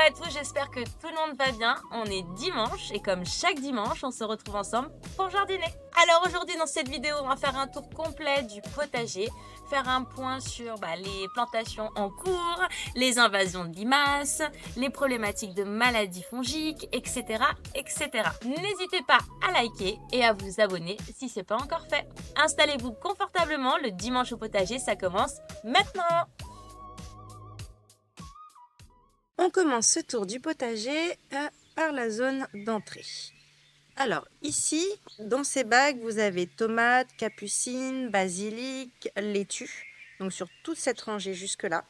à tous, j'espère que tout le monde va bien. On est dimanche et comme chaque dimanche, on se retrouve ensemble pour jardiner. Alors aujourd'hui dans cette vidéo, on va faire un tour complet du potager, faire un point sur les plantations en cours, les invasions de limaces, les problématiques de maladies fongiques, etc. etc. N'hésitez pas à liker et à vous abonner si ce n'est pas encore fait. Installez-vous confortablement, le dimanche au potager, ça commence maintenant. On commence ce tour du potager par la zone d'entrée. Alors ici, dans ces bacs, vous avez tomates, capucines, basilic, laitue. Donc sur toute cette rangée jusque-là.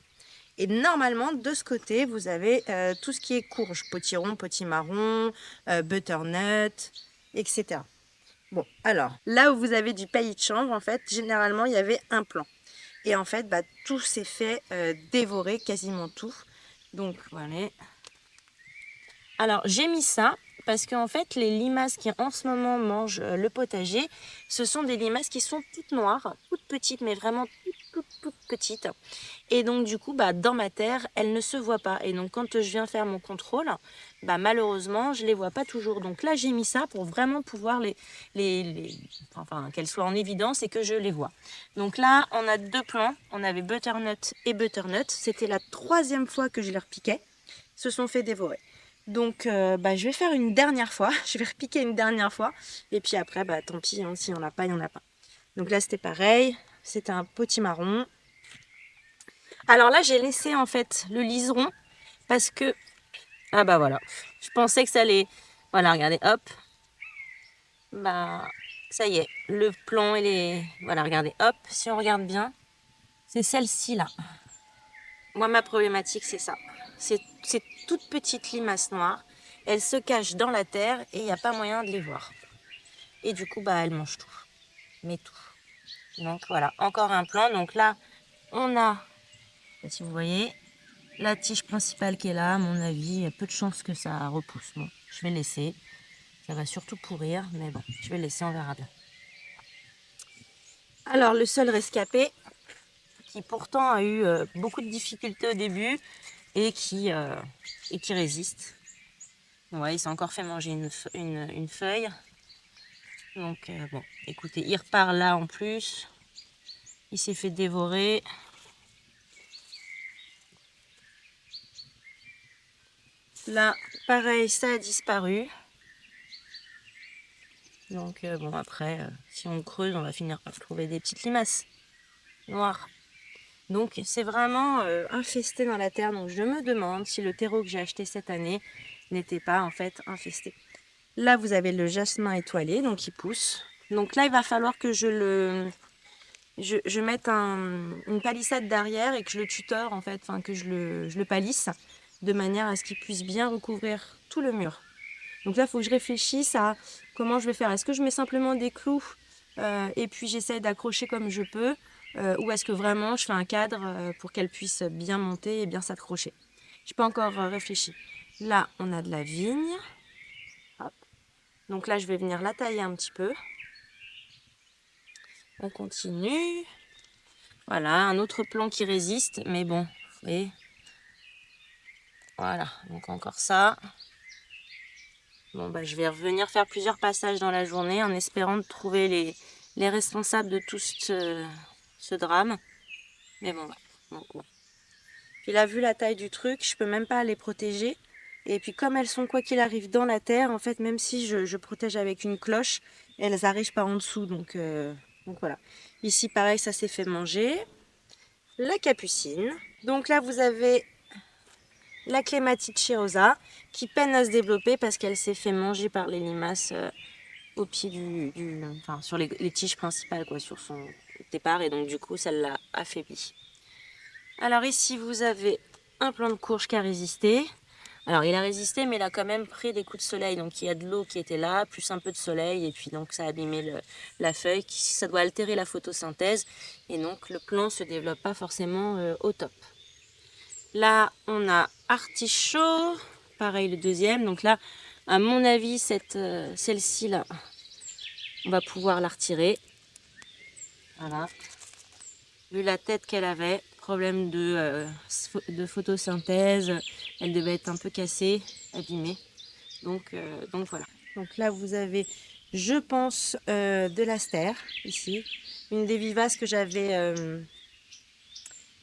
Et normalement, de ce côté, vous avez tout ce qui est courge, potiron, potimarron, butternut, etc. Bon, alors, là où vous avez du paillis de chanvre, en fait, généralement, il y avait un plant. Et en fait, tout s'est fait dévorer, quasiment tout. Donc, voilà. Alors, j'ai mis ça parce qu'en fait, les limaces qui en ce moment mangent le potager, ce sont des limaces qui sont toutes noires, toutes petites, mais vraiment toutes petites. Et donc, du coup, dans ma terre, elles ne se voient pas. Et donc, quand je viens faire mon contrôle, malheureusement, je ne les vois pas toujours. Donc là, j'ai mis ça pour vraiment pouvoir qu'elles soient en évidence et que je les vois. Donc là, on a deux plants. On avait butternut et butternut. C'était la 3e fois que je les repiquais. Ils se sont fait dévorer. Donc, je vais faire une dernière fois. Je vais repiquer une dernière fois. Et puis après, tant pis, hein, s'il n'y en a pas, il n'y en a pas. Donc là, c'était pareil. C'était un potimarron. Alors là, j'ai laissé en fait le liseron parce que... Ah voilà. Je pensais que ça allait... Voilà, regardez, hop. Ça y est. Le plan, il est... Voilà, regardez, hop. Si on regarde bien, c'est celle-ci là. Moi, ma problématique, c'est ça. C'est toutes petites limaces noires. Elles se cachent dans la terre et il n'y a pas moyen de les voir. Et du coup, elles mangent tout. Mais tout. Donc voilà, encore un plan. Donc là, on a, si vous voyez, la tige principale qui est là. À mon avis, il y a peu de chances que ça repousse. Bon, je vais laisser. Ça va surtout pourrir, mais bon, je vais laisser, on verra bien. Alors, le sol rescapé, qui pourtant a eu beaucoup de difficultés au début et qui résiste. Ouais, il s'est encore fait manger une feuille. Donc, bon, écoutez, il repart là en plus. Il s'est fait dévorer. Là, pareil, ça a disparu. Donc, après, si on creuse, on va finir par trouver des petites limaces noires. Donc, c'est vraiment infesté dans la terre. Donc, je me demande si le terreau que j'ai acheté cette année n'était pas, en fait, infesté. Là, vous avez le jasmin étoilé, donc il pousse. Donc là, il va falloir que je mette une palissade derrière et que je le tuteur, en fait, que je le palisse, de manière à ce qu'il puisse bien recouvrir tout le mur. Donc là, il faut que je réfléchisse à comment je vais faire. Est-ce que je mets simplement des clous et puis j'essaie d'accrocher comme je peux ou est-ce que vraiment je fais un cadre pour qu'elle puisse bien monter et bien s'accrocher? Je n'ai pas encore réfléchi. Là, on a de la vigne. Hop. Donc là, je vais venir la tailler un petit peu. On continue. Voilà, un autre plan qui résiste, mais bon, vous voyez. Voilà, donc encore ça. Bon, je vais revenir faire plusieurs passages dans la journée en espérant de trouver les responsables de tout ce drame. Mais bon, donc, bon. Puis là, vu la taille du truc, je peux même pas les protéger. Et puis comme elles sont quoi qu'il arrive dans la terre, en fait, même si je protège avec une cloche, elles arrivent pas en dessous. Donc voilà. Ici, pareil, ça s'est fait manger. La capucine. Donc là, vous avez la clématite chirosa qui peine à se développer parce qu'elle s'est fait manger par les limaces au pied sur les tiges principales, quoi, sur son départ. Et donc, du coup, ça l'a affaibli. Alors ici, vous avez un plant de courge qui a résisté. Alors, il a résisté, mais il a quand même pris des coups de soleil. Donc, il y a de l'eau qui était là, plus un peu de soleil. Et puis, donc, ça a abîmé la feuille. Ça doit altérer la photosynthèse. Et donc, le plant ne se développe pas forcément au top. Là, on a artichaut. Pareil, le deuxième. Donc là, à mon avis, celle-ci, là, on va pouvoir la retirer. Voilà. Vu la tête qu'elle avait, problème de photosynthèse. Elle devait être un peu cassée, abîmée. Donc voilà. Donc là, vous avez, je pense, de l'astère, ici. Une des vivaces que j'avais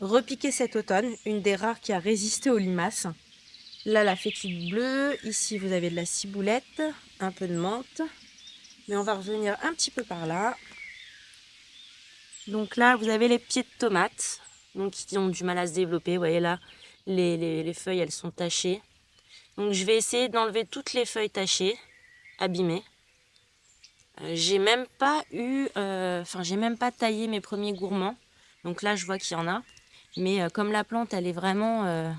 repiquée cet automne. Une des rares qui a résisté aux limaces. Là, la fétude bleue. Ici, vous avez de la ciboulette, un peu de menthe. Mais on va revenir un petit peu par là. Donc là, vous avez les pieds de tomates, donc qui ont du mal à se développer. Vous voyez là, les feuilles, elles sont tachées. Donc je vais essayer d'enlever toutes les feuilles tachées, abîmées. J'ai même pas j'ai même pas taillé mes premiers gourmands. Donc là, je vois qu'il y en a. Mais comme la plante, elle est vraiment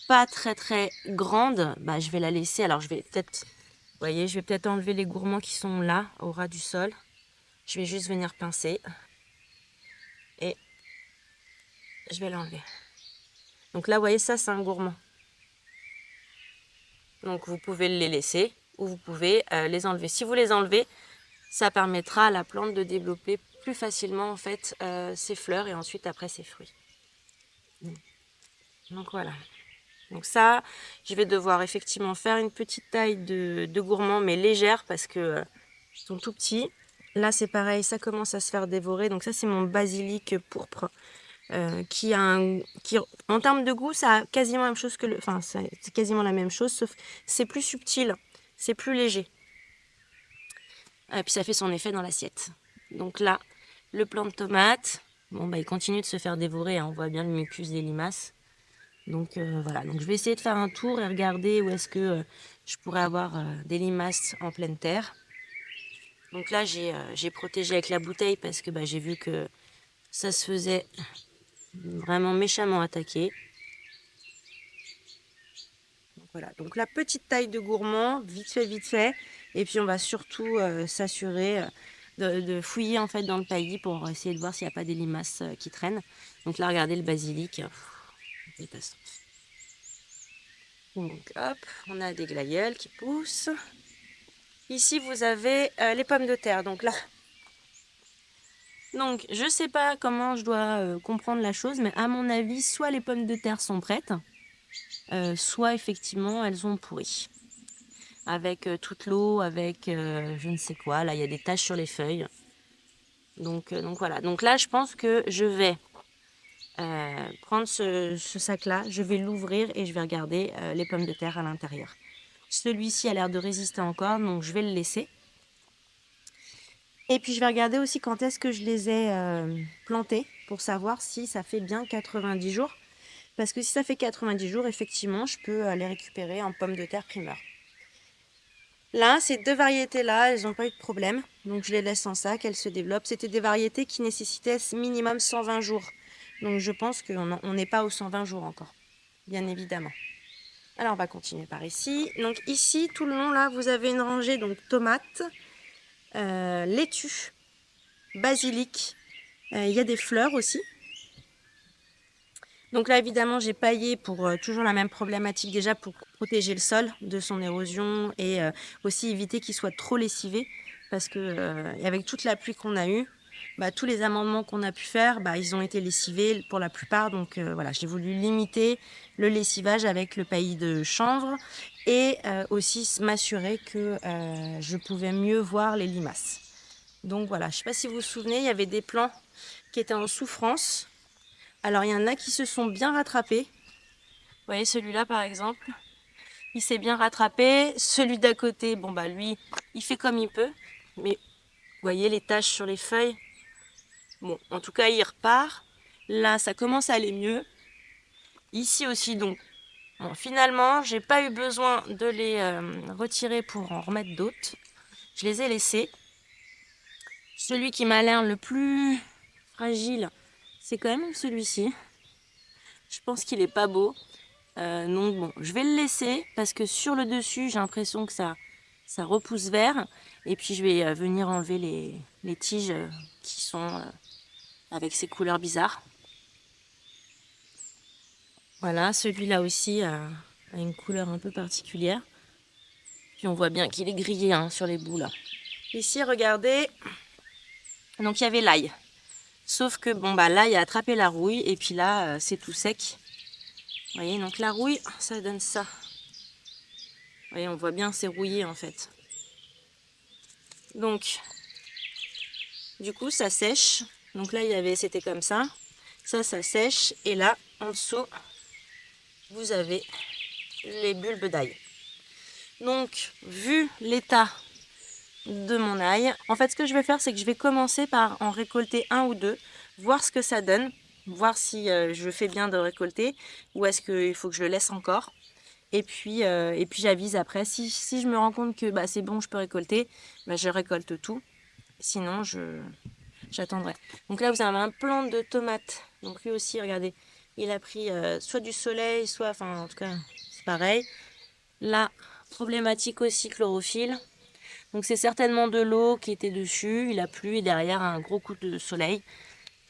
pas très très grande, bah, je vais la laisser. Alors je vais peut-être, vous voyez, je vais peut-être enlever les gourmands qui sont là, au ras du sol. Je vais juste venir pincer. Et je vais l'enlever. Donc là, vous voyez, ça, c'est un gourmand. Donc vous pouvez les laisser ou vous pouvez les enlever. Si vous les enlevez, ça permettra à la plante de développer plus facilement en fait ses fleurs et ensuite après ses fruits. Donc voilà. Donc ça, je vais devoir effectivement faire une petite taille de gourmand mais légère parce que ils sont tout petits. Là c'est pareil, ça commence à se faire dévorer. Donc ça c'est mon basilic pourpre. Qui en termes de goût, ça a quasiment la même chose que c'est quasiment la même chose, sauf c'est plus subtil, c'est plus léger. Et puis ça fait son effet dans l'assiette. Donc là, le plant de tomate, bon bah il continue de se faire dévorer, hein, on voit bien le mucus des limaces. Donc voilà, donc je vais essayer de faire un tour et regarder où est-ce que je pourrais avoir des limaces en pleine terre. Donc là, j'ai protégé avec la bouteille parce que bah, j'ai vu que ça se faisait vraiment méchamment attaquer. Donc voilà, donc la petite taille de gourmand, vite fait. Et puis on va surtout s'assurer de fouiller en fait dans le taillis pour essayer de voir s'il n'y a pas des limaces qui traînent. Donc là, regardez le basilic. Catastrophe. Donc hop, on a des glaïeuls qui poussent. Ici, vous avez les pommes de terre. Donc là, donc je sais pas comment je dois comprendre la chose, mais à mon avis, soit les pommes de terre sont prêtes, soit effectivement elles ont pourri. Avec toute l'eau, avec je ne sais quoi. Là, il y a des taches sur les feuilles. Donc voilà. Donc là, je pense que je vais prendre ce sac-là, je vais l'ouvrir et je vais regarder les pommes de terre à l'intérieur. Celui-ci a l'air de résister encore, donc je vais le laisser. Et puis je vais regarder aussi quand est-ce que je les ai plantés pour savoir si ça fait bien 90 jours. Parce que si ça fait 90 jours, effectivement, je peux les récupérer en pommes de terre primeur. Là, ces deux variétés-là, elles n'ont pas eu de problème. Donc je les laisse en sac, elles se développent. C'était des variétés qui nécessitaient minimum 120 jours. Donc je pense qu'on n'est pas aux 120 jours encore, bien évidemment. Alors on va continuer par ici. Donc ici, tout le long, là, vous avez une rangée donc tomates, laitue, basilic. Il y a des fleurs aussi. Donc là, évidemment, j'ai paillé pour toujours la même problématique, déjà pour protéger le sol de son érosion et aussi éviter qu'il soit trop lessivé. Parce que avec toute la pluie qu'on a eue, bah, tous les amendements qu'on a pu faire, bah, ils ont été lessivés pour la plupart. Donc voilà, j'ai voulu limiter le lessivage avec le paillis de chanvre et aussi m'assurer que je pouvais mieux voir les limaces. Donc voilà, je ne sais pas si vous vous souvenez, il y avait des plants qui étaient en souffrance. Alors, il y en a qui se sont bien rattrapés. Vous voyez, celui-là, par exemple, il s'est bien rattrapé. Celui d'à côté, bon, bah, lui, il fait comme il peut. Mais, vous voyez les taches sur les feuilles. Bon, en tout cas, il repart. Là, ça commence à aller mieux. Ici aussi, donc, bon, finalement, j'ai pas eu besoin de les retirer pour en remettre d'autres. Je les ai laissés. Celui qui m'a l'air le plus fragile, c'est quand même celui-ci. Je pense qu'il est pas beau. Donc bon, je vais le laisser parce que sur le dessus, j'ai l'impression que ça repousse vert. Et puis je vais venir enlever les tiges qui sont avec ces couleurs bizarres. Voilà, celui-là aussi a une couleur un peu particulière. Puis on voit bien qu'il est grillé hein, sur les bouts là. Ici, regardez. Donc il y avait l'ail. Sauf que bon bah là il a attrapé la rouille et puis là c'est tout sec. Vous voyez, donc la rouille, ça donne ça. Vous voyez, on voit bien c'est rouillé en fait. Donc du coup ça sèche. Donc là c'était comme ça. Ça sèche et là en dessous vous avez les bulbes d'ail. Donc vu l'état de mon ail, en fait ce que je vais faire c'est que je vais commencer par en récolter un ou deux, voir ce que ça donne, voir si je fais bien de récolter ou est-ce qu'il faut que je le laisse encore. Et puis j'avise après. Si je me rends compte que c'est bon, je peux récolter, je récolte tout. Sinon, j'attendrai. Donc là, vous avez un plant de tomates. Donc lui aussi, regardez, il a pris soit du soleil, soit, enfin en tout cas, c'est pareil. Là, problématique aussi chlorophylle. Donc c'est certainement de l'eau qui était dessus. Il a plu et derrière un gros coup de soleil,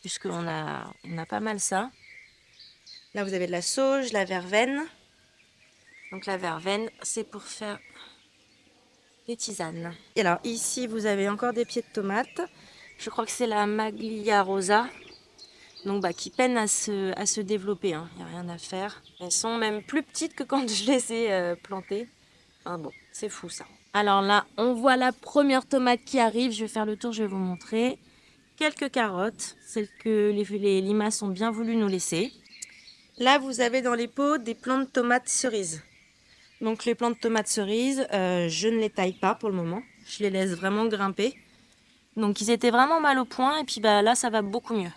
puisqu'on a pas mal ça. Là, vous avez de la sauge, la verveine. Donc la verveine, c'est pour faire des tisanes. Et alors ici vous avez encore des pieds de tomates. Je crois que c'est la Maglia Rosa. Donc qui peine à se développer. Il n'y a rien à faire. Elles sont même plus petites que quand je les ai plantées. Enfin bon, c'est fou ça. Alors là, on voit la première tomate qui arrive. Je vais faire le tour, je vais vous montrer. Quelques carottes, celles que les limaces ont bien voulu nous laisser. Là, vous avez dans les pots des plants de tomates cerises. Donc les plants de tomates cerises, je ne les taille pas pour le moment. Je les laisse vraiment grimper. Donc ils étaient vraiment mal au point et puis là ça va beaucoup mieux.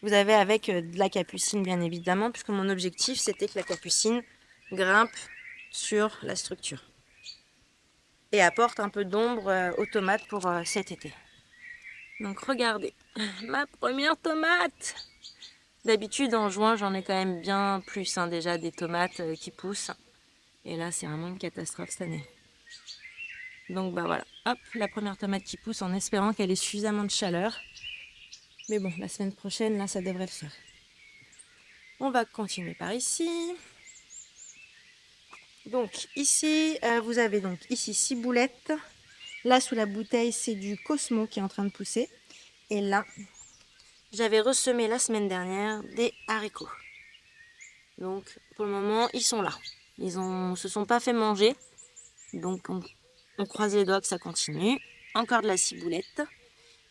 Vous avez avec de la capucine bien évidemment, puisque mon objectif c'était que la capucine grimpe sur la structure. Et apporte un peu d'ombre aux tomates pour cet été. Donc regardez, ma première tomate. D'habitude en juin j'en ai quand même bien plus déjà des tomates qui poussent. Et là c'est vraiment une catastrophe cette année. Donc voilà, hop, la première tomate qui pousse en espérant qu'elle ait suffisamment de chaleur. Mais bon, la semaine prochaine, là, ça devrait le faire. On va continuer par ici. Donc ici, vous avez donc ici 6 boulettes. Là, sous la bouteille, c'est du Cosmo qui est en train de pousser. Et là, j'avais ressemé la semaine dernière des haricots. Donc pour le moment, ils sont là. Ils se sont pas fait manger. Donc on croise les doigts que ça continue. Encore de la ciboulette.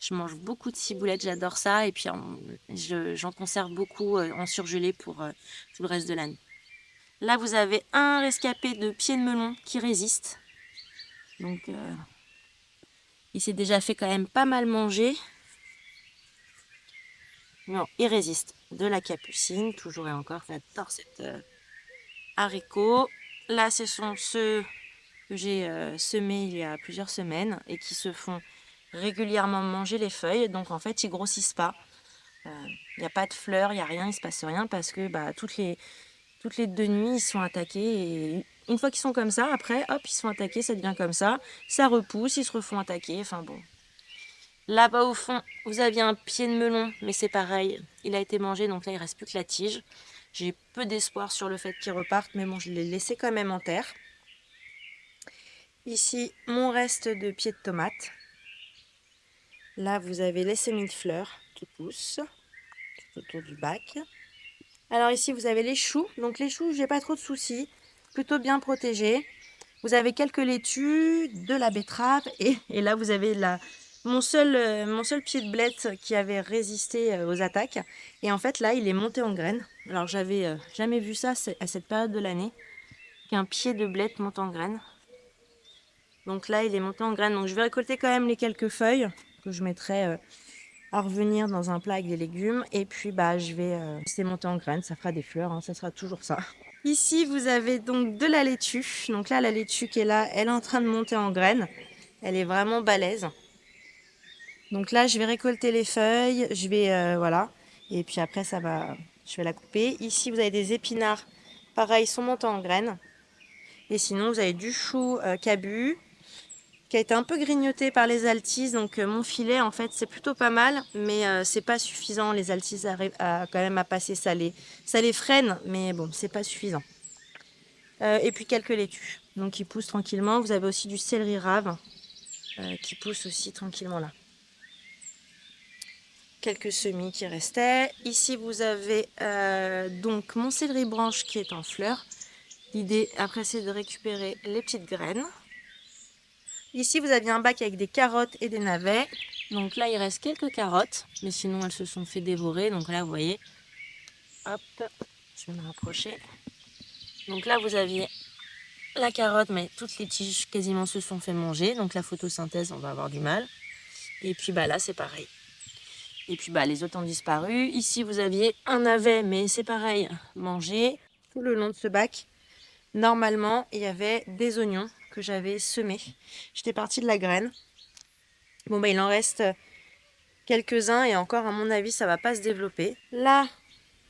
Je mange beaucoup de ciboulette, j'adore ça. Et puis j'en conserve beaucoup en surgelé pour tout le reste de l'année. Là, vous avez un rescapé de pied de melon qui résiste. Donc, il s'est déjà fait quand même pas mal manger. Non, il résiste. De la capucine, toujours et encore. J'adore cet haricot. Là, ce sont ceux que j'ai semés il y a plusieurs semaines et qui se font régulièrement manger les feuilles. Donc, en fait, ils grossissent pas. Il n'y a pas de fleurs, il n'y a rien, il ne se passe rien parce que toutes les 2 nuits, ils sont attaqués. Et une fois qu'ils sont comme ça, après, hop, ils sont attaqués, ça devient comme ça. Ça repousse, ils se refont attaquer. Enfin bon. Là-bas au fond, vous aviez un pied de melon, mais c'est pareil. Il a été mangé, donc là, il ne reste plus que la tige. J'ai peu d'espoir sur le fait qu'il reparte, mais bon, je l'ai laissé quand même en terre. Ici, mon reste de pieds de tomate. Là, vous avez les semis de fleurs qui poussent tout autour du bac. Alors ici, vous avez les choux. Donc les choux, j'ai pas trop de soucis. Plutôt bien protégés. Vous avez quelques laitues, de la betterave. Et là, vous avez mon seul pied de blette qui avait résisté aux attaques. Et en fait, là, il est monté en graines. Alors, j'avais jamais vu ça à cette période de l'année. Qu'un pied de blette monte en graines. Donc là, il est monté en graines. Donc je vais récolter quand même les quelques feuilles que je mettrai à revenir dans un plat avec des légumes. Et puis, je vais laisser monter en graines. Ça fera des fleurs, ça sera toujours ça. Ici, vous avez donc de la laitue. Donc là, la laitue qui est là, elle est en train de monter en graines. Elle est vraiment balèze. Donc là, je vais récolter les feuilles. Je vais, voilà. Et puis après, je vais la couper. Ici, vous avez des épinards. Pareil, ils sont montés en graines. Et sinon, vous avez du chou cabu qui a été un peu grignoté par les altises. Donc mon filet, en fait, c'est plutôt pas mal. Mais c'est pas suffisant. Les altises arrivent quand même à passer salé. Ça les freine, mais bon, c'est pas suffisant. Et puis quelques laitues, donc qui poussent tranquillement. Vous avez aussi du céleri rave qui pousse aussi tranquillement là. quelques semis qui restaient. Ici, vous avez donc mon céleri branche qui est en fleurs. L'idée, après, c'est de récupérer les petites graines. Ici, vous aviez un bac avec des carottes et des navets. Donc là, il reste quelques carottes, mais sinon, elles se sont fait dévorer. Donc là, vous voyez, hop, je vais me rapprocher. Donc là, vous aviez la carotte, mais toutes les tiges quasiment se sont fait manger. Donc la photosynthèse, on va avoir du mal. Et puis là, c'est pareil. Et puis les autres ont disparu. Ici, vous aviez un navet, mais c'est pareil, mangé. Tout le long de ce bac, normalement, il y avait des oignons que j'avais semés. J'étais partie de la graine. Bon, il en reste quelques-uns et encore, à mon avis, ça va pas se développer. Là,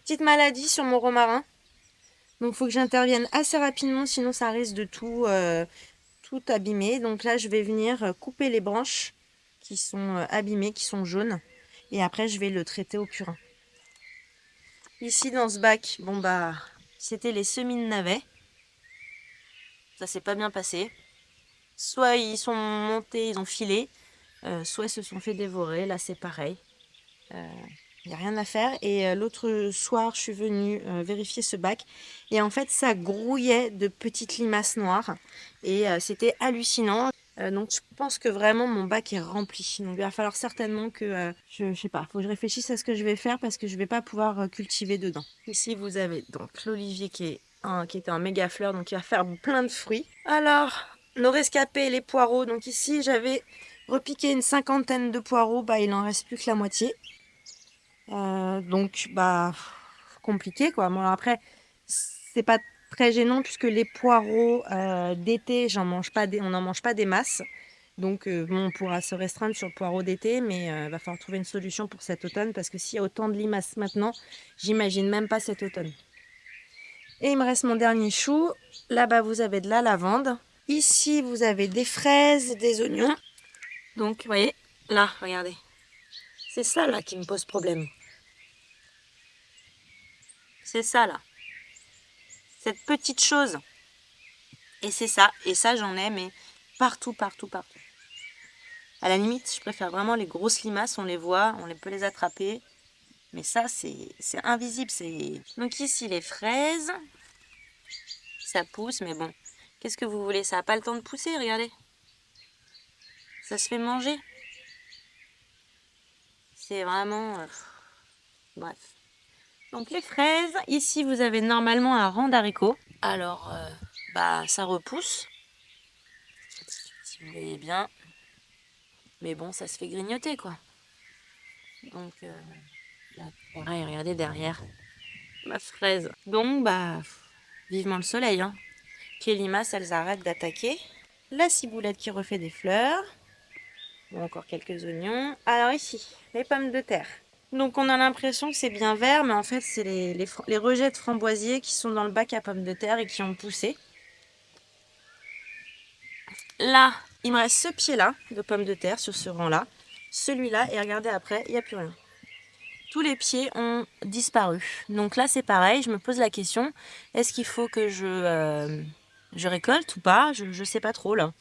petite maladie sur mon romarin. Donc, il faut que j'intervienne assez rapidement, sinon ça risque de tout abîmer. Donc là, je vais venir couper les branches qui sont abîmées, qui sont jaunes. Et après, je vais le traiter au purin. Ici, dans ce bac, c'était les semis de navets. Ça s'est pas bien passé. Soit ils sont montés, ils ont filé, soit ils se sont fait dévorer. Là, c'est pareil. Il n'y a rien à faire. Et l'autre soir, je suis venue vérifier ce bac. Et en fait, ça grouillait de petites limaces noires. Et c'était hallucinant. Donc, je pense que vraiment, mon bac est rempli. Donc, il va falloir certainement que... je sais pas, faut que je réfléchisse à ce que je vais faire parce que je vais pas pouvoir cultiver dedans. Ici, vous avez donc l'olivier qui était en méga fleur. Donc, il va faire plein de fruits. Alors, nos rescapés, les poireaux. Donc, ici, j'avais repiqué une 50aine de poireaux. Il en reste plus que la moitié. Donc, compliqué quoi. Bon, après, c'est pas très gênant puisque les poireaux d'été, on n'en mange pas des masses. Donc, on pourra se restreindre sur le poireau d'été, mais il va falloir trouver une solution pour cet automne parce que s'il y a autant de limaces maintenant, j'imagine même pas cet automne. Et il me reste mon dernier chou. Là-bas, vous avez de la lavande. Ici, vous avez des fraises, des oignons. Donc, vous voyez, là, regardez. C'est ça là qui me pose problème. C'est ça là. Cette petite chose. Et c'est ça. Et ça, j'en ai, mais partout, partout, partout. À la limite, je préfère vraiment les grosses limaces. On les voit, peut les attraper. Mais ça, c'est invisible. Donc ici, les fraises. Ça pousse, mais bon. Qu'est-ce que vous voulez? Ça n'a pas le temps de pousser, regardez. Ça se fait manger. C'est vraiment... bref. Donc les fraises. Ici, vous avez normalement un rang d'haricots. Alors, ça repousse. Si vous voyez bien. Mais bon, ça se fait grignoter, quoi. Donc, là, pareil, regardez derrière. Ma fraise. Donc, vivement le soleil, hein. Que les limaces, elles arrêtent d'attaquer. La ciboulette qui refait des fleurs. Bon, encore quelques oignons. Alors ici, les pommes de terre. Donc, on a l'impression que c'est bien vert, mais en fait, c'est les rejets de framboisiers qui sont dans le bac à pommes de terre et qui ont poussé. Là, il me reste ce pied-là de pommes de terre sur ce rang-là. Celui-là, et regardez après, il n'y a plus rien. Tous les pieds ont disparu. Donc là, c'est pareil, je me pose la question, est-ce qu'il faut que je récolte ou pas? Je ne sais pas trop là.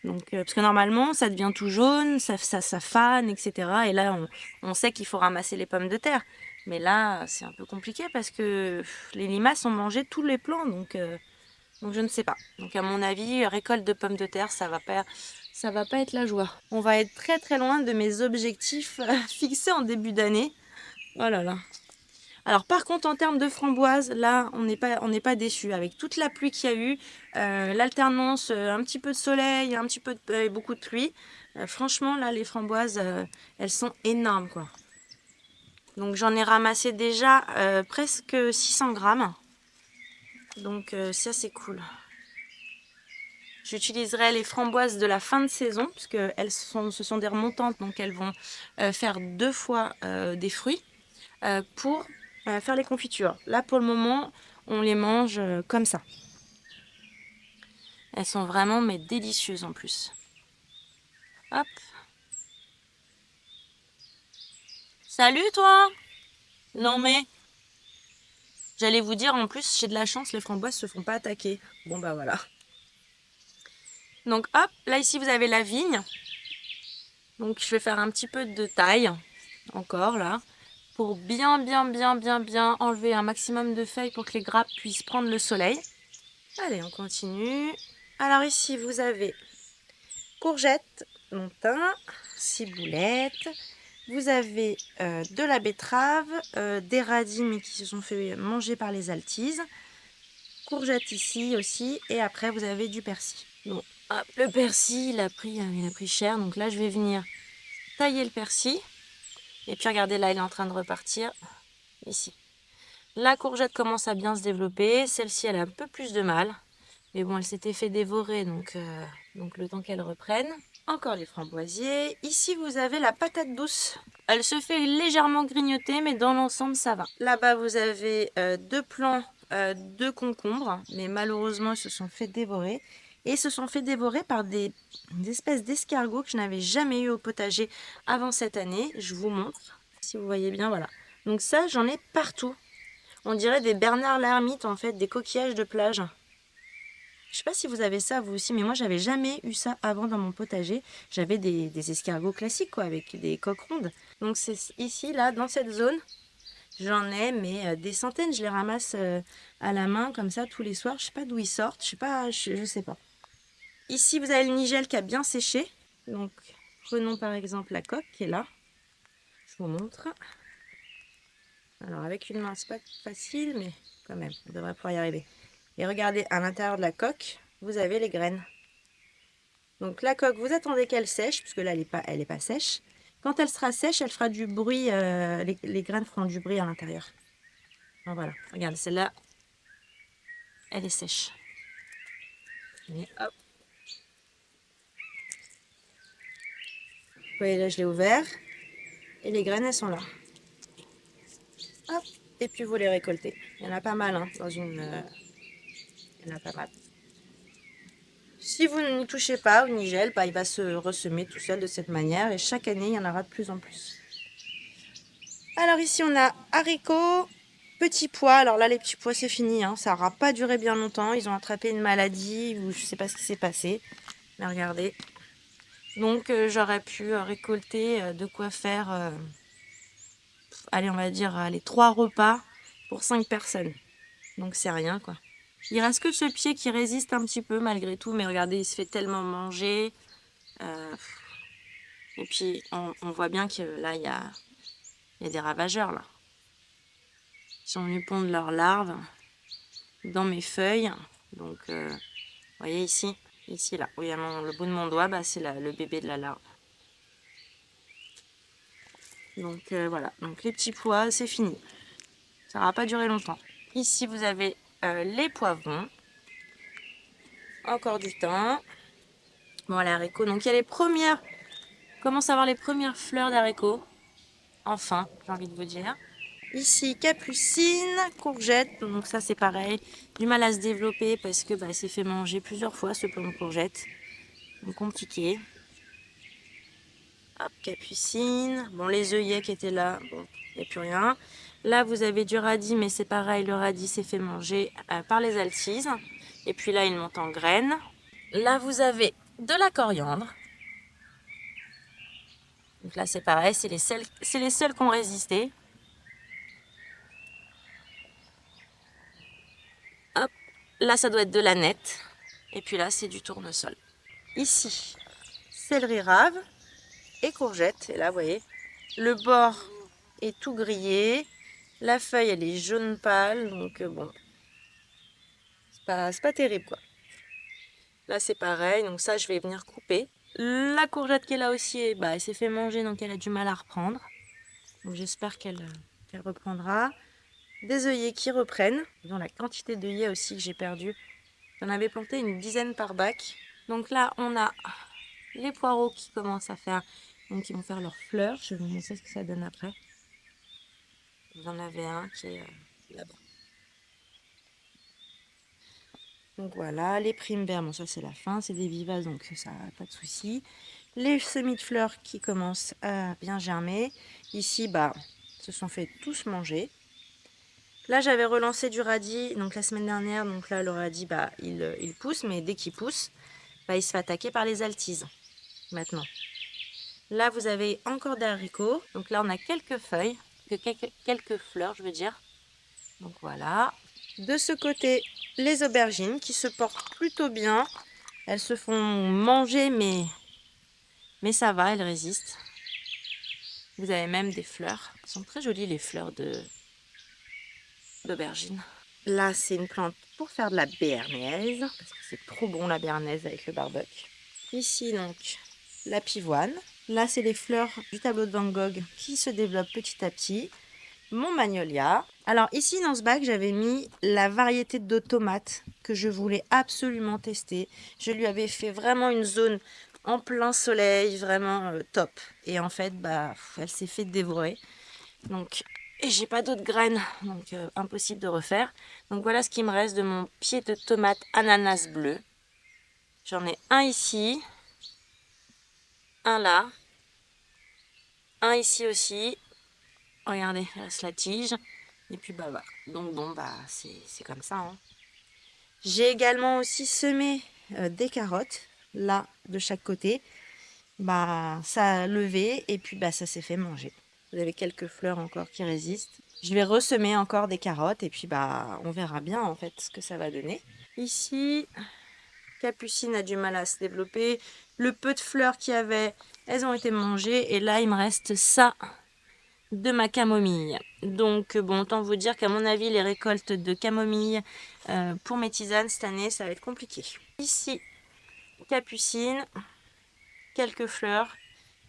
Donc, parce que normalement, ça devient tout jaune, ça fane, etc. Et là, on sait qu'il faut ramasser les pommes de terre. Mais là, c'est un peu compliqué parce que les limaces ont mangé tous les plants, donc je ne sais pas. Donc à mon avis, récolte de pommes de terre, ça va pas être la joie. On va être très très loin de mes objectifs fixés en début d'année. Oh là là. Alors par contre, en termes de framboises, là, on n'est pas déçus. Avec toute la pluie qu'il y a eu, l'alternance, un petit peu de soleil, beaucoup de pluie. Franchement, là, les framboises, elles sont énormes, quoi. Donc j'en ai ramassé déjà presque 600 grammes. Donc ça, c'est cool. J'utiliserai les framboises de la fin de saison, puisque ce sont des remontantes, donc elles vont faire 2 fois des fruits pour faire les confitures. Là, pour le moment, on les mange comme ça. Elles sont vraiment délicieuses en plus. Hop. Salut toi! Non mais, j'allais vous dire en plus, j'ai de la chance, les framboises se font pas attaquer. Bon voilà. Donc hop, là ici vous avez la vigne. Donc je vais faire un petit peu de taille. encore là, pour bien enlever un maximum de feuilles pour que les grappes puissent prendre le soleil. Allez, on continue. Alors ici, vous avez courgettes, mon thym, ciboulette. Vous avez de la betterave, des radis mais qui se sont fait manger par les altises. Courgettes ici aussi. Et après, vous avez du persil. Bon, hop, le persil, il a pris cher. Donc là, je vais venir tailler le persil. Et puis regardez, là, il est en train de repartir. Ici. La courgette commence à bien se développer. Celle-ci, elle a un peu plus de mal. Mais bon, elle s'était fait dévorer, donc le temps qu'elle reprenne. Encore les framboisiers. Ici, vous avez la patate douce. Elle se fait légèrement grignoter, mais dans l'ensemble, ça va. Là-bas, vous avez deux plants de concombres, mais malheureusement, ils se sont fait dévorer. Et ils se sont fait dévorer par des espèces d'escargots que je n'avais jamais eu au potager avant cette année. Je vous montre, si vous voyez bien, voilà. Donc ça, j'en ai partout. On dirait des Bernard l'ermite, en fait, des coquillages de plage. Je sais pas si vous avez ça vous aussi, mais moi j'avais jamais eu ça avant dans mon potager. J'avais des escargots classiques quoi, avec des coques rondes. Donc c'est ici, là, dans cette zone, j'en ai mais des centaines. Je les ramasse à la main comme ça tous les soirs. Je sais pas d'où ils sortent, je sais pas. Ici vous avez le nigel qui a bien séché. Donc prenons par exemple la coque qui est là. Je vous montre. Alors avec une main c'est pas facile, mais quand même, on devrait pouvoir y arriver. Et regardez, à l'intérieur de la coque, vous avez les graines. Donc la coque, vous attendez qu'elle sèche, puisque là elle est pas sèche. Quand elle sera sèche, elle fera du bruit, les graines feront du bruit à l'intérieur. Voilà, regarde, celle-là, elle est sèche. Et hop. Vous voyez là, je l'ai ouvert. Et les graines, elles sont là. Hop. Et puis vous les récoltez. Il y en a pas mal, hein, il y en a pas mal. Si vous n'y touchez pas au nigel, bah, il va se ressemer tout seul de cette manière. Et chaque année, il y en aura de plus en plus. Alors ici, on a haricots, petits pois. Alors là, les petits pois, c'est fini, hein. Ça n'aura pas duré bien longtemps. Ils ont attrapé une maladie ou je ne sais pas ce qui s'est passé. Mais regardez. Donc, j'aurais pu récolter de quoi faire, allez, on va dire, les 3 repas pour 5 personnes. Donc, c'est rien, quoi. Il reste que ce pied qui résiste un petit peu malgré tout. Mais regardez, il se fait tellement manger. Et puis, on voit bien que là, il y a des ravageurs, là. Ils sont venus pondre leurs larves dans mes feuilles. Donc, vous voyez ici, là, où il y a le bout de mon doigt, bah, c'est le bébé de la larve. Donc voilà, donc les petits pois, c'est fini. Ça va pas durer longtemps. Ici, vous avez les poivrons. Encore du thym. Bon, les haricots. Donc il y a les premières, commence à avoir les premières fleurs d'haricots. Enfin, j'ai envie de vous dire. Ici, capucine, courgette. Donc ça, c'est pareil. Du mal à se développer parce que bah, c'est fait manger plusieurs fois ce plant de courgette. Donc compliqué. Hop, capucine. Bon, les œillets qui étaient là, bon, il n'y a plus rien. Là, vous avez du radis, mais c'est pareil, le radis s'est fait manger par les altises. Et puis là, il monte en graines. Là, vous avez de la coriandre. Donc là, c'est pareil, c'est les seuls qui ont résisté. Hop, là, ça doit être de la nette. Et puis là, c'est du tournesol. Ici, céleri rave et courgette. Et là, vous voyez, le bord est tout grillé. La feuille, elle est jaune pâle. Donc, bon, c'est pas terrible, quoi. Là, c'est pareil. Donc ça, je vais venir couper. La courgette qui est là aussi, bah, elle s'est fait manger, donc elle a du mal à reprendre. Donc j'espère qu'elle reprendra. Des œillets qui reprennent. Disons la quantité d'œillets aussi que j'ai perdu. J'en avais planté une dizaine par bac. Donc là, on a les poireaux qui commencent à faire, donc ils vont faire leurs fleurs. Je vais vous montrer ce que ça donne après. Vous en avez un qui est là-bas. Donc voilà, les primevères, bon ça c'est la fin, c'est des vivaces donc ça pas de souci. Les semis de fleurs qui commencent à bien germer. Ici, bah, se sont fait tous manger. Là, j'avais relancé du radis donc la semaine dernière. Donc là, le radis, bah, il pousse, mais dès qu'il pousse, bah, il se fait attaquer par les altises maintenant. Là, vous avez encore des haricots. Donc là, on a quelques feuilles, quelques fleurs, je veux dire. Donc voilà. De ce côté, les aubergines qui se portent plutôt bien. Elles se font manger, mais ça va, elles résistent. Vous avez même des fleurs. Elles sont très jolies, les fleurs d'aubergine. Là, c'est une plante pour faire de la béarnaise, parce que c'est trop bon la béarnaise avec le barbecue. Ici, donc, la pivoine. Là, c'est les fleurs du tableau de Van Gogh qui se développent petit à petit. Mon magnolia. Alors ici, dans ce bac, j'avais mis la variété de tomates que je voulais absolument tester. Je lui avais fait vraiment une zone en plein soleil, vraiment top. Et en fait, elle s'est fait dévorer. Donc, et j'ai pas d'autres graines, donc impossible de refaire. Donc voilà ce qui me reste de mon pied de tomate ananas bleu. J'en ai un ici, un là, un ici aussi. Regardez, il reste la tige. Et puis voilà. Donc bon, c'est comme ça. Hein. J'ai également aussi semé des carottes, là, de chaque côté. Ça a levé et puis ça s'est fait manger. Vous avez quelques fleurs encore qui résistent. Je vais ressemer encore des carottes et puis on verra bien en fait ce que ça va donner. Ici, Capucine a du mal à se développer. Le peu de fleurs qu'il y avait, elles ont été mangées. Et là, il me reste ça de ma camomille. Donc bon, autant vous dire qu'à mon avis, les récoltes de camomille pour mes tisanes cette année, ça va être compliqué. Ici, Capucine, quelques fleurs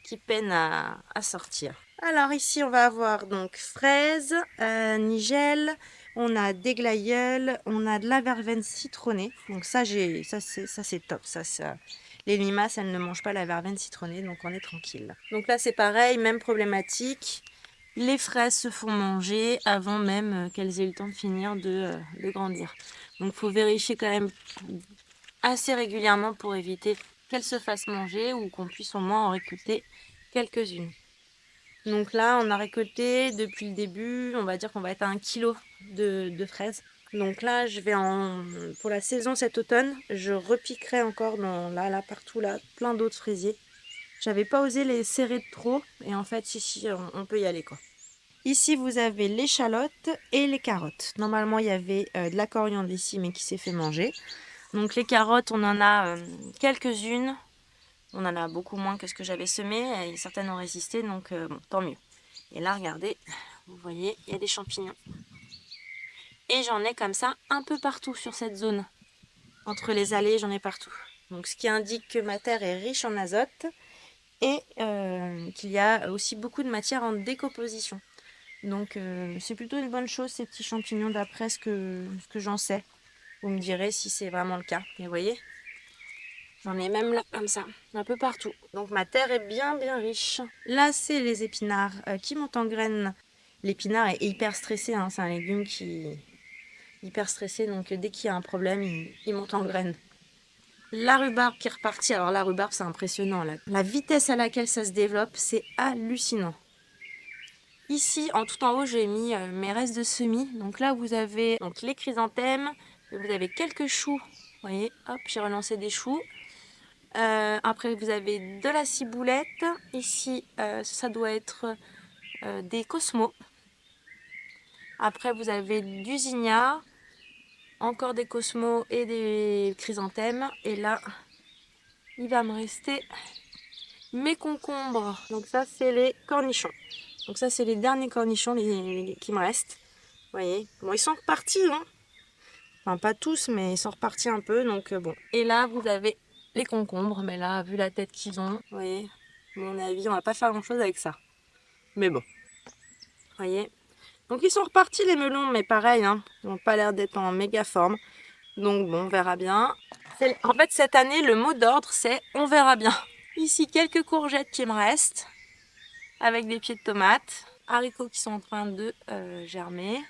qui peinent à sortir. Alors ici, on va avoir donc fraises, nigel, on a des glaïeuls, on a de la verveine citronnée. Donc ça c'est top. Les limaces, elles ne mangent pas la verveine citronnée, donc on est tranquille. Donc là, c'est pareil, même problématique. Les fraises se font manger avant même qu'elles aient eu le temps de finir de grandir. Donc il faut vérifier quand même assez régulièrement pour éviter qu'elles se fassent manger ou qu'on puisse au moins en récolter quelques-unes. Donc là, on a récolté depuis le début, on va dire qu'on va être à 1 kg de fraises. Donc là, pour la saison cet automne, je repiquerai encore là, partout, là, plein d'autres fraisiers. J'avais pas osé les serrer de trop, et en fait, si, on peut y aller, quoi. Ici, vous avez l'échalote et les carottes. Normalement, il y avait de la coriandre ici, mais qui s'est fait manger. Donc les carottes, on en a quelques-unes. On en a beaucoup moins que ce que j'avais semé, et certaines ont résisté, donc bon, tant mieux. Et là, regardez, vous voyez, il y a des champignons. Et j'en ai comme ça un peu partout sur cette zone. Entre les allées, j'en ai partout. Donc ce qui indique que ma terre est riche en azote et qu'il y a aussi beaucoup de matière en décomposition. Donc c'est plutôt une bonne chose ces petits champignons d'après ce que j'en sais. Vous me direz si c'est vraiment le cas. Et vous voyez, j'en ai même là comme ça, un peu partout. Donc ma terre est bien riche. Là c'est les épinards qui montent en graines. L'épinard est hyper stressé, hein. C'est un légume qui est hyper stressé, donc dès qu'il y a un problème, il monte en graines. La rhubarbe qui est repartie. Alors la rhubarbe, c'est impressionnant. La vitesse à laquelle ça se développe, c'est hallucinant. Ici, tout en haut, j'ai mis mes restes de semis. Donc là, vous avez donc les chrysanthèmes, vous avez quelques choux. Vous voyez, hop, j'ai relancé des choux. Après, vous avez de la ciboulette. Ici, ça doit être des cosmos. Après, vous avez du zinnia, encore des cosmos et des chrysanthèmes. Et là, il va me rester mes concombres. Donc ça, c'est les cornichons. Donc ça, c'est les derniers cornichons qui me restent. Vous voyez, bon, ils sont repartis, hein. Enfin, pas tous, mais ils sont repartis un peu, donc bon. Et là, vous avez les concombres, mais là, vu la tête qu'ils ont, vous voyez, à mon avis, on va pas faire grand-chose avec ça. Mais bon, vous voyez. Donc ils sont repartis les melons, mais pareil, hein, ils n'ont pas l'air d'être en méga forme. Donc bon, on verra bien. En fait, cette année, le mot d'ordre, c'est « on verra bien ». Ici, quelques courgettes qui me restent, avec des pieds de tomates, haricots qui sont en train de germer,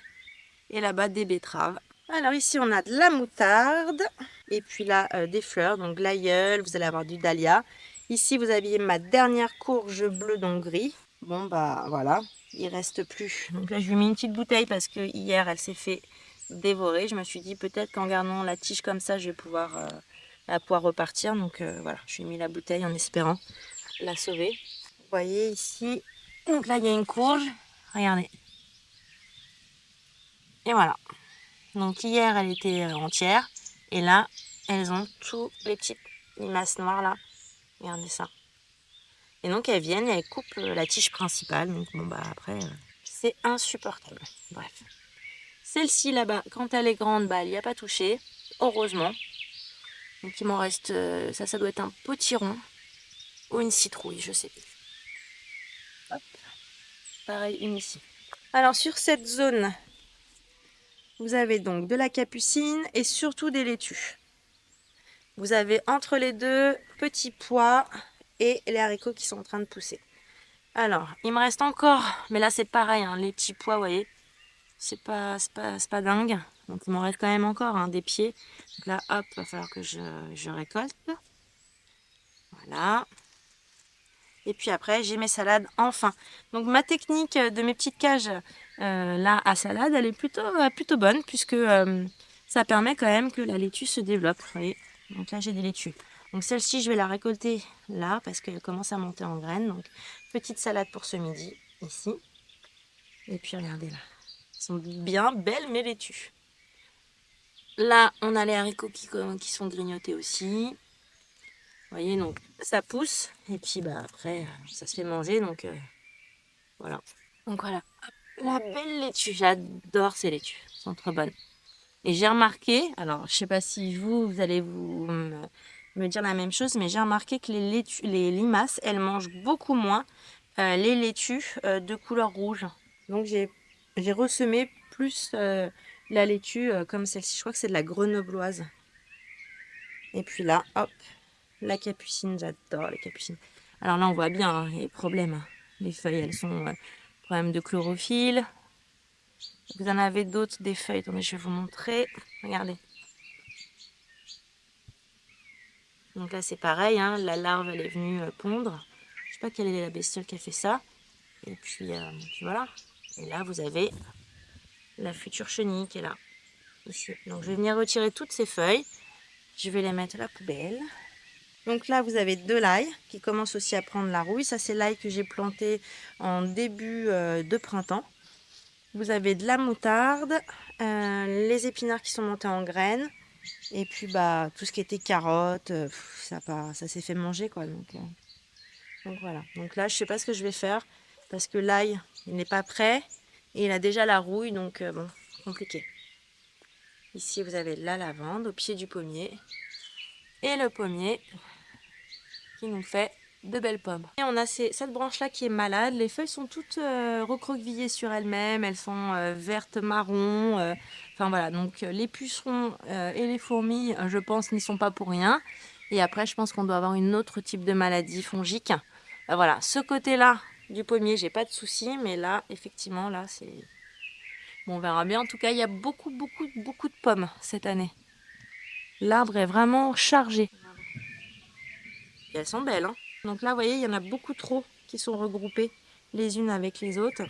et là-bas, des betteraves. Alors ici, on a de la moutarde, et puis là, des fleurs, donc l'aïeul, vous allez avoir du dahlia. Ici, vous aviez ma dernière courge bleue d'Hongrie. Bon, voilà, il reste plus. Donc là, je lui ai mis une petite bouteille parce que hier, elle s'est fait dévorer. Je me suis dit peut-être qu'en gardant la tige comme ça, je vais pouvoir repartir. Donc voilà, je lui ai mis la bouteille en espérant la sauver. voyez ici, donc là il y a une courge, regardez. Et voilà. Donc hier elle était entière et là elles ont tous les petites limaces noires là. Regardez ça. Et donc elles viennent et elles coupent la tige principale. Donc bon bah après c'est insupportable. Bref. Celle-ci là-bas, quand elle est grande, bah elle n'y a pas touché. Heureusement. Donc il m'en reste, ça doit être un potiron ou une citrouille, je sais plus. Hop. Pareil, une ici. Alors sur cette zone, vous avez donc de la capucine et surtout des laitues. Vous avez entre les deux petits pois et les haricots qui sont en train de pousser. Alors, il me reste encore, mais là c'est pareil, hein, les petits pois, vous voyez, c'est pas dingue. Donc il m'en reste quand même encore hein, des pieds. Donc là, hop, va falloir que je récolte. Voilà. Et puis après, j'ai mes salades en fin. Donc ma technique de mes petites cages là à salade, elle est plutôt bonne puisque ça permet quand même que la laitue se développe. Vous voyez. Donc là, j'ai des laitues. Donc celle-ci, je vais la récolter là parce qu'elle commence à monter en graines. Donc petite salade pour ce midi, ici. Et puis regardez là. Elles sont bien belles mes laitues. Là, on a les haricots qui sont grignotés aussi. Vous voyez, donc ça pousse. Et puis bah après, ça se fait manger. Donc voilà. Donc voilà. La belle laitue. J'adore ces laitues. Elles sont trop bonnes. Et j'ai remarqué, alors je sais pas si vous allez me dire la même chose, mais j'ai remarqué que les limaces, elles mangent beaucoup moins les laitues de couleur rouge. Donc j'ai ressemé plus la laitue comme celle-ci. Je crois que c'est de la grenobloise. Et puis là, hop, la capucine. J'adore les capucines. Alors là, on voit bien hein, les problèmes. Hein. Les feuilles, elles sont problème de chlorophylle. Vous en avez d'autres, des feuilles. Attendez, je vais vous montrer. Regardez. Donc là, c'est pareil. Hein, la larve, elle est venue pondre. Je sais pas quelle est la bestiole qui a fait ça. Et puis voilà. Et là, vous avez la future chenille qui est là. Ici. Donc je vais venir retirer toutes ces feuilles. Je vais les mettre à la poubelle. Donc là, vous avez de l'ail qui commence aussi à prendre la rouille. Ça, c'est l'ail que j'ai planté en début de printemps. Vous avez de la moutarde, les épinards qui sont montés en graines. Et puis bah tout ce qui était carottes, ça s'est fait manger quoi. Donc voilà. Donc là, je sais pas ce que je vais faire parce que l'ail, il n'est pas prêt et il a déjà la rouille. Donc bon, compliqué. Ici, vous avez la lavande au pied du pommier. Et le pommier qui nous fait de belles pommes. Et on a cette branche-là qui est malade. Les feuilles sont toutes recroquevillées sur elles-mêmes. Elles sont vertes, marron. Enfin voilà, donc les pucerons et les fourmis, je pense, n'y sont pas pour rien. Et après, je pense qu'on doit avoir une autre type de maladie fongique. Voilà, ce côté-là du pommier, j'ai pas de soucis. Mais là, effectivement, là, c'est... Bon, on verra bien. En tout cas, il y a beaucoup de pommes cette année. L'arbre est vraiment chargé. Et elles sont belles, hein. Donc là, vous voyez, il y en a beaucoup trop qui sont regroupées les unes avec les autres.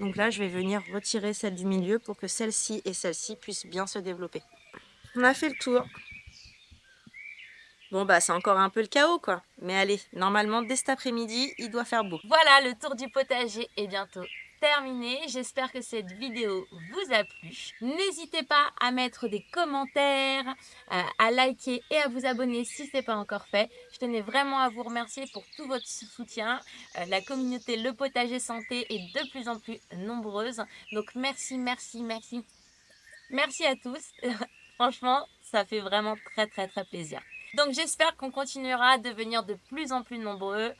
Donc là, je vais venir retirer celle du milieu pour que celle-ci et celle-ci puissent bien se développer. On a fait le tour. Bon, bah c'est encore un peu le chaos, quoi. Mais allez, normalement, dès cet après-midi, il doit faire beau. Voilà, le tour du potager est bientôt terminé. J'espère que cette vidéo vous a plu. N'hésitez pas à mettre des commentaires, à liker et à vous abonner si ce n'est pas encore fait. Je tenais vraiment à vous remercier pour tout votre soutien. La communauté Le Potager Santé est de plus en plus nombreuse. Donc merci, merci, merci. Merci à tous. Franchement, ça fait vraiment très plaisir. Donc j'espère qu'on continuera à devenir de plus en plus nombreux.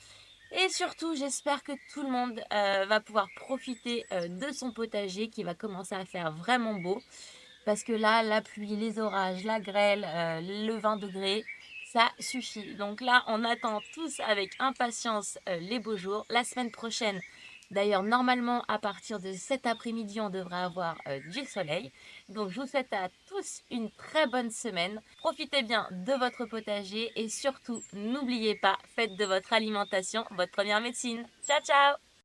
Et surtout, j'espère que tout le monde va pouvoir profiter de son potager qui va commencer à faire vraiment beau. Parce que là, la pluie, les orages, la grêle, le 20 degrés, ça suffit. Donc là, on attend tous avec impatience les beaux jours. La semaine prochaine, d'ailleurs, normalement, à partir de cet après-midi, on devrait avoir du soleil. Donc, je vous souhaite à tous une très bonne semaine. Profitez bien de votre potager et surtout, n'oubliez pas, faites de votre alimentation votre première médecine. Ciao, ciao!